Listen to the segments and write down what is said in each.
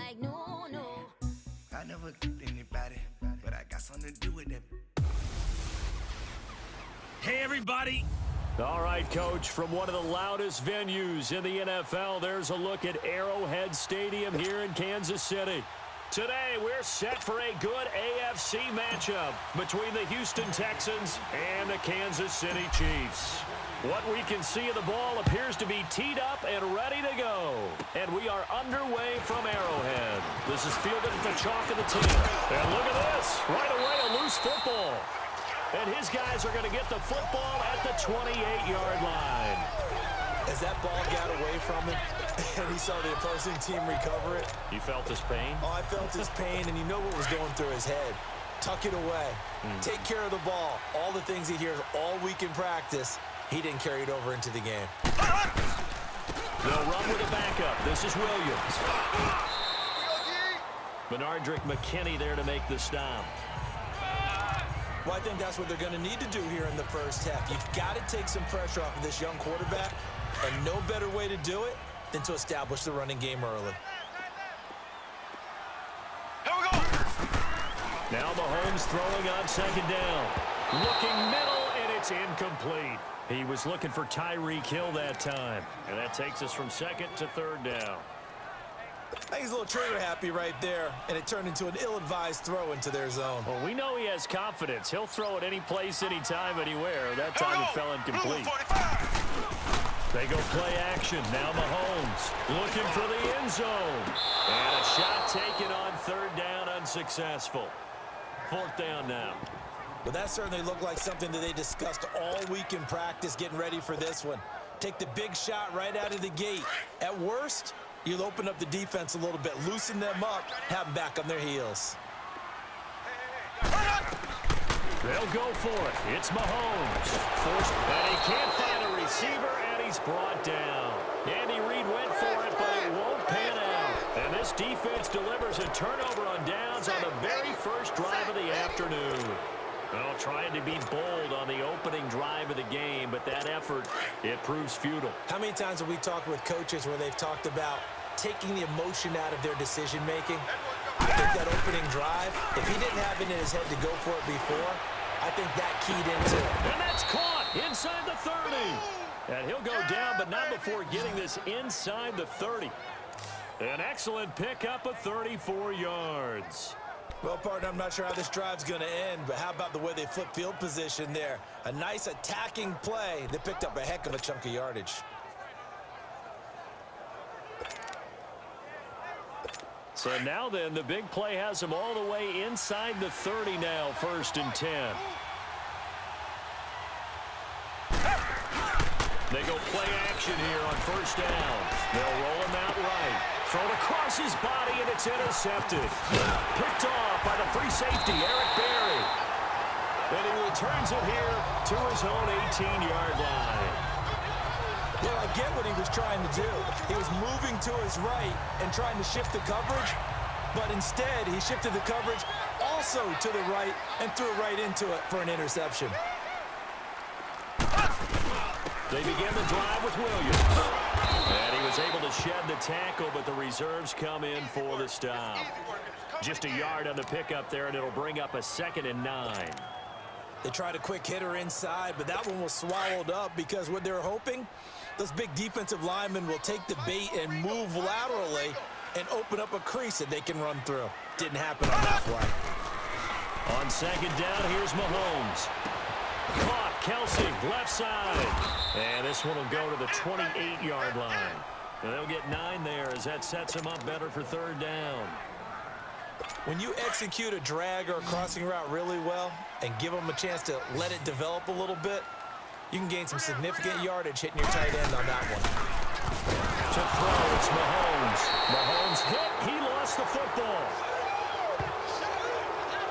like no, no. I never anybody, but I got something to do with it. Hey, everybody. All right, Coach, from one of the loudest venues in the NFL, there's a look at Arrowhead Stadium here in Kansas City. Today, we're set for a good AFC matchup between the Houston Texans and the Kansas City Chiefs. What we can see of the ball appears to be teed up and ready to go. And we are underway from Arrowhead. This is fielded at the chalk of the team. And look at this. Right away, a loose football. And his guys are going to get the football at the 28-yard line. As that ball got away from him, and he saw the opposing team recover it. You felt his pain? Oh, I felt his pain, and you know what was going through his head. Tuck it away. Take care of the ball. All the things he hears all week in practice, he didn't carry it over into the game. They'll run with a backup. This is Williams. Benardrick McKinney there to make the stop. Well, I think that's what they're going to need to do here in the first half. You've got to take some pressure off of this young quarterback, and no better way to do it than to establish the running game early. Here we go. Now Mahomes throwing on second down. Looking middle, and it's incomplete. He was looking for Tyreek Hill that time. And that takes us from second to third down. I think he's a little trigger happy right there, and it turned into an ill-advised throw into their zone. Well, we know he has confidence. He'll throw it any place, anytime, anywhere. That time it fell incomplete. They go play action. Now Mahomes looking for the end zone. And a shot taken on third down, unsuccessful. Fourth down now. Well, that certainly looked like something that they discussed all week in practice getting ready for this one. Take the big shot right out of the gate. At worst, you'll open up the defense a little bit, loosen them up, have them back on their heels. They'll go for it. It's Mahomes. Forced, and he can't find a receiver, and he's brought down. Andy Reid went for it, but it won't pan out. And this defense delivers a turnover on downs on the very first drive of the afternoon. Well, trying to be bold on the opening drive of the game, but that effort, it proves futile. How many times have we talked with coaches where they've talked about taking the emotion out of their decision-making? I think that opening drive, if he didn't have it in his head to go for it before, I think that keyed into it. And that's caught inside the 30. And he'll go down, but not before getting this inside the 30. An excellent pickup of 34 yards. Well, partner, I'm not sure how this drive's going to end, but how about the way they flip field position there? A nice attacking play that picked up a heck of a chunk of yardage. So now then, the big play has them all the way inside the 30 now, 1st and 10. They go play action here on 1st down. They'll roll him out right. Thrown across his body, and it's intercepted. Picked off by the free safety, Eric Berry. And he returns it here to his own 18-yard line. Well, I get what he was trying to do. He was moving to his right and trying to shift the coverage, but instead he shifted the coverage also to the right and threw it right into it for an interception. They begin the drive with Williams. And he was able to shed the tackle, but the reserves come in for the stop. Just a yard on the pickup there, and it'll bring up a 2nd and 9. They tried a quick hitter inside, but that one was swallowed up because what they were hoping, those big defensive linemen will take the bait and move laterally and open up a crease that they can run through. Didn't happen on that play. On 2nd down, here's Mahomes. Caught, Kelsey, left side. And this one will go to the 28-yard line. And they'll get 9 there as that sets them up better for 3rd down. When you execute a drag or a crossing route really well and give them a chance to let it develop a little bit, you can gain some significant yardage hitting your tight end on that one. To throw, it's Mahomes. Mahomes hit, he lost the football.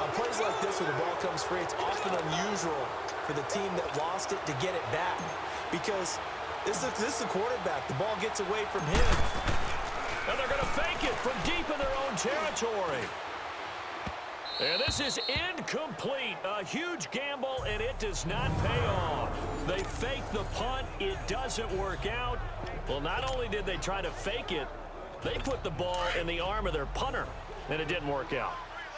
On plays like this where the ball comes free, it's often unusual for the team that lost it to get it back because this is the quarterback. The ball gets away from him. And they're going to fake it from deep in their own territory. And this is incomplete. A huge gamble, and it does not pay off. They fake the punt. It doesn't work out. Well, not only did they try to fake it, They put the ball in the arm of their punter, and it didn't work out.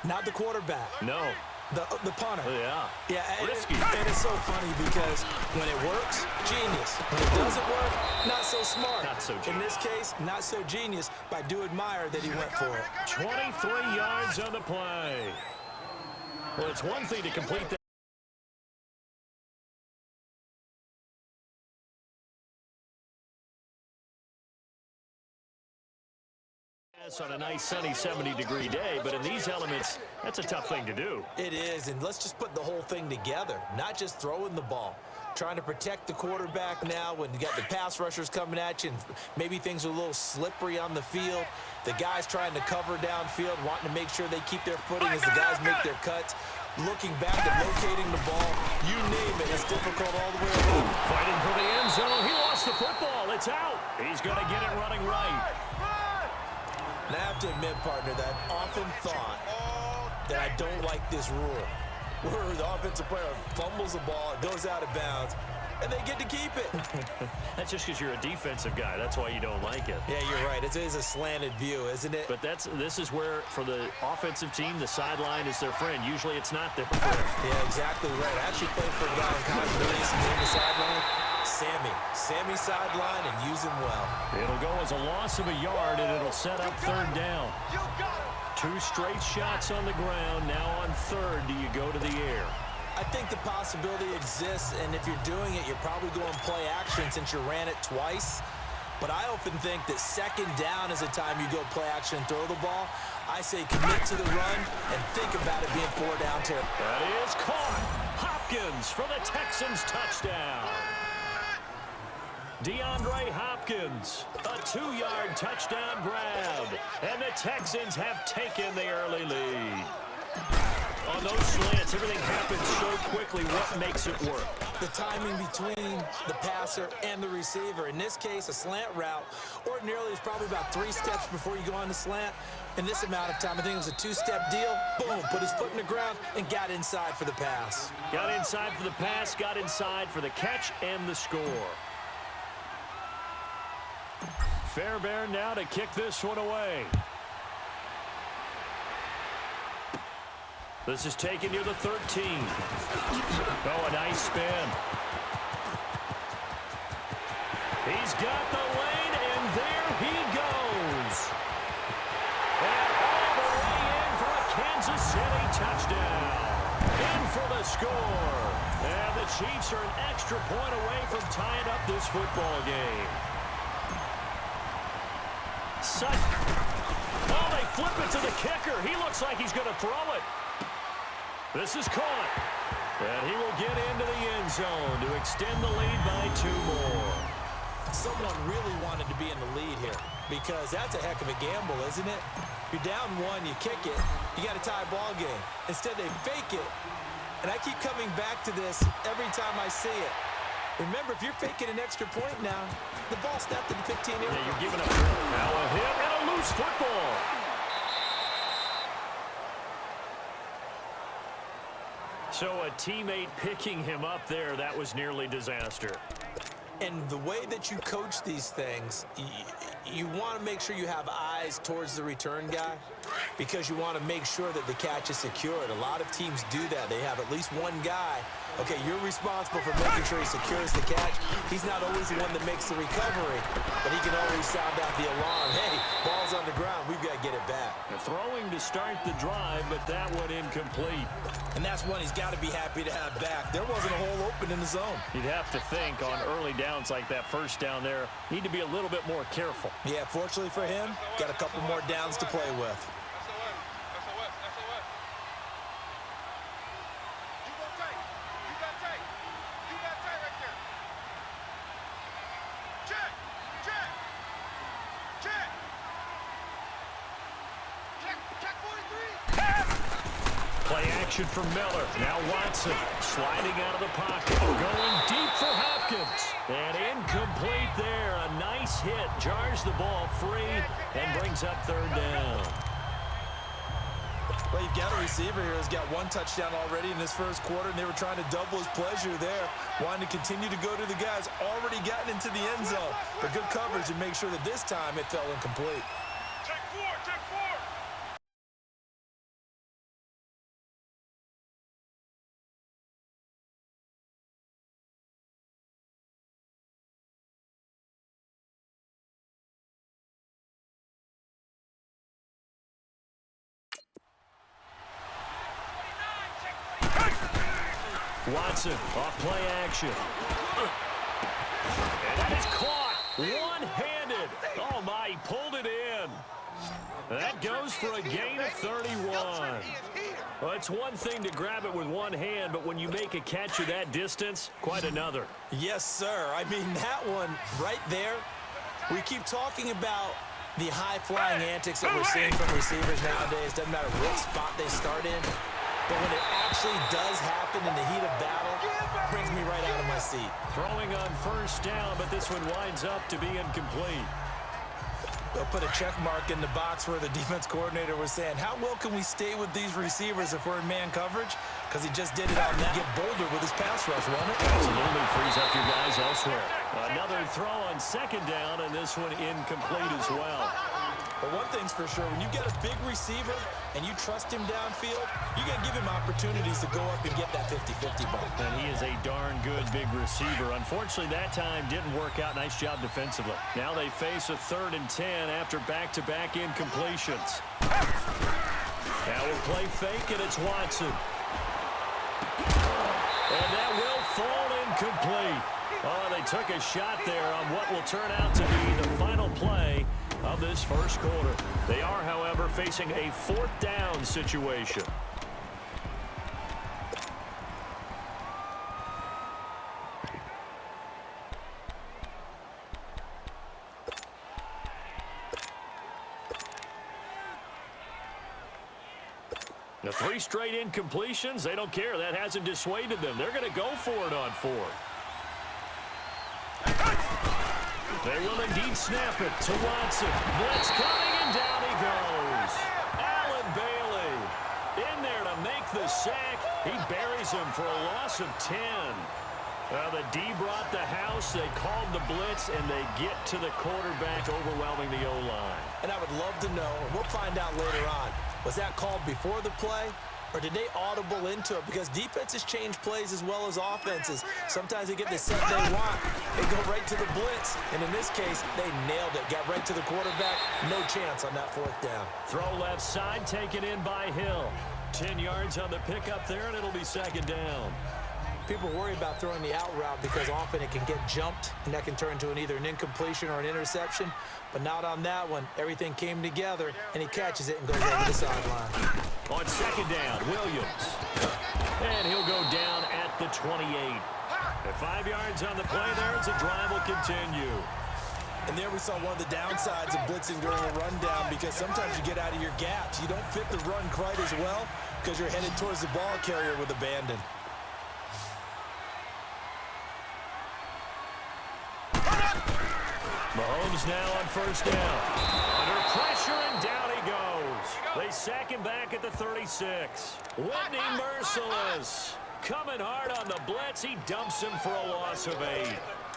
Not the quarterback. No. The punter. Yeah. Yeah, Risky. and it's so funny because when it works, genius. When it doesn't work, not so smart. Not so genius. In this case, not so genius, but I do admire that he went for it. 23 yards on the play. Well, it's one thing to complete that. On a nice sunny 70-degree day, but in these elements, that's a tough thing to do. It is, and let's just put the whole thing together, not just throwing the ball. Trying to protect the quarterback now when you got the pass rushers coming at you and maybe things are a little slippery on the field. The guys trying to cover downfield, wanting to make sure they keep their footing as the guys make their cuts. Looking back and locating the ball, you name it, it's difficult all the way around. Fighting for the end zone. He lost the football. It's out. He's going to get it running right. And I have to admit, partner, that I've often thought that I don't like this rule, where the offensive player fumbles the ball, it goes out of bounds, and they get to keep it. That's just because you're a defensive guy. That's why you don't like it. Yeah, you're right. It is a slanted view, isn't it? But this is where, for the offensive team, the sideline is their friend. Usually it's not their friend. Yeah, exactly right. I actually played for a guy in college that used to name the sideline Sammy sideline, and use him well. It'll go as a loss of a yard, and it'll set up third down. Two straight shots on the ground. Now on third, do you go to the air? I think the possibility exists, and if you're doing it, you're probably going play action since you ran it twice. But I often think that second down is a time you go play action and throw the ball. I say commit to the run and think about it being 4 down territory. That is caught. Hopkins for the Texans touchdown. DeAndre Hopkins, a 2-yard touchdown grab, and the Texans have taken the early lead. On those slants, everything happens so quickly. What makes it work? The timing between the passer and the receiver. In this case, a slant route ordinarily is probably about 3 steps before you go on the slant. In this amount of time, I think it was a 2-step deal. Boom, put his foot in the ground and got inside for the pass. Got inside for the pass, got inside for the catch and the score. Fairbairn now to kick this one away. This is taken near the 13. Oh, a nice spin. He's got the lane, and there he goes. And all the way in for a Kansas City touchdown. In for the score. And the Chiefs are an extra point away from tying up this football game. Oh, they flip it to the kicker. He looks like he's going to throw it. This is caught. And he will get into the end zone to extend the lead by 2 more. Someone really wanted to be in the lead here because that's a heck of a gamble, isn't it? You're down 1, you kick it, you got a tie ball game. Instead, they fake it. And I keep coming back to this every time I see it. Remember, if you're faking an extra point now, the ball snapped at the 15-yard line. Yeah, you're giving up. Now a hit and a loose football. So a teammate picking him up there, that was nearly disaster. And the way that you coach these things, you want to make sure you have eyes towards the return guy because you want to make sure that the catch is secured. A lot of teams do that. They have at least one guy. Okay, you're responsible for making sure he secures the catch. He's not always the one that makes the recovery, but he can always sound out the alarm. Hey, ball's on the ground. We've got to get it back. Throwing to start the drive, but that one incomplete. And that's one he's got to be happy to have back. There wasn't a hole open in the zone. You'd have to think on early downs like that first down there, need to be a little bit more careful. Yeah, fortunately for him, got a couple more downs to play with. Play action for Miller. Now Watson sliding out of the pocket. Going deep for Hopkins. And incomplete there. A nice hit. Jars the ball free and brings up third down. Well, you've got a receiver here who's got 1 touchdown already in this first quarter, and they were trying to double his pleasure there, wanting to continue to go to the guys already gotten into the end zone. But good coverage and make sure that this time it fell incomplete. Watson off play action. And that is caught one-handed. Oh, my, he pulled it in. That goes for a gain of 31. Well, it's one thing to grab it with one hand, but when you make a catch of that distance, quite another. Yes, sir. I mean, that one right there, we keep talking about the high-flying antics that we're seeing from receivers nowadays. Doesn't matter what spot they start in. But when it actually does happen in the heat of battle, it brings me right out of my seat. Throwing on first down, but this one winds up to be incomplete. They'll put a check mark in the box where the defense coordinator was saying, how well can we stay with these receivers if we're in man coverage? Because he just did it on that. Get bolder with his pass rush, won't it? Absolutely frees up your guys elsewhere. Another throw on second down, and this one incomplete as well. But one thing's for sure, when you get a big receiver and you trust him downfield, you got to give him opportunities to go up and get that 50-50 ball. And he is a darn good big receiver. Unfortunately, that time didn't work out. Nice job defensively. Now they face a 3rd and 10 after back-to-back incompletions. Now we'll play fake, and it's Watson. And that will fall incomplete. Oh, they took a shot there on what will turn out to be the final play of this first quarter. They are, however, facing a 4th down situation. The 3 straight incompletions, they don't care. That hasn't dissuaded them. They're going to go for it on 4th. They will indeed snap it to Watson. Blitz coming, and down he goes. Allen Bailey in there to make the sack. He buries him for a loss of 10. The D brought the house. They called the blitz, and they get to the quarterback, overwhelming the O-line. And I would love to know, and we'll find out later on, was that called before the play? Or did they audible into it? Because defenses change plays as well as offenses. Sometimes they get the set they want. They go right to the blitz. And in this case, they nailed it. Got right to the quarterback. No chance on that 4th down. Throw left side, taken in by Hill. 10 yards on the pickup there, and it'll be 2nd down. People worry about throwing the out route because often it can get jumped, and that can turn into either an incompletion or an interception. But not on that one. Everything came together, and he catches it and goes over the sideline. On 2nd down, Williams. And he'll go down at the 28. At 5 yards on the play there as the drive will continue. And there we saw one of the downsides of blitzing during a rundown, because sometimes you get out of your gaps. You don't fit the run quite as well because you're headed towards the ball carrier with abandon. Mahomes now on first down. Under pressure, and down he goes. They sack him back at the 36. Whitney Merciless coming hard on the blitz. He dumps him for a loss of 8.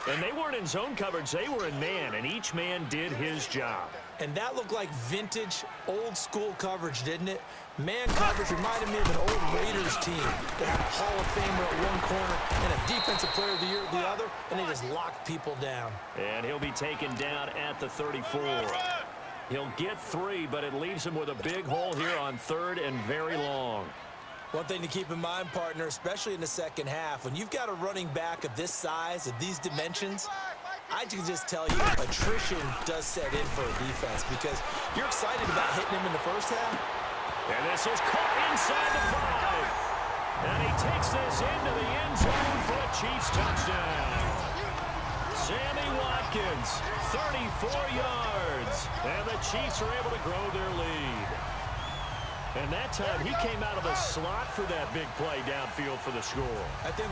And they weren't in zone coverage. They were in man, and each man did his job. And that looked like vintage, old-school coverage, didn't it? Man coverage reminded me of an old Raiders team. They had a Hall of Famer at one corner and a Defensive Player of the Year at the other, and they just locked people down. And he'll be taken down at the 34. He'll get 3, but it leaves him with a big hole here on 3rd and very long. One thing to keep in mind, partner, especially in the second half, when you've got a running back of this size, of these dimensions, I can just tell you, attrition does set in for a defense because you're excited about hitting him in the first half. And this is caught inside the 5. And he takes this into the end zone for a Chiefs touchdown. Sammy Watkins, 34 yards. And the Chiefs are able to grow their lead. And that time, he came out of the slot for that big play downfield for the score. I think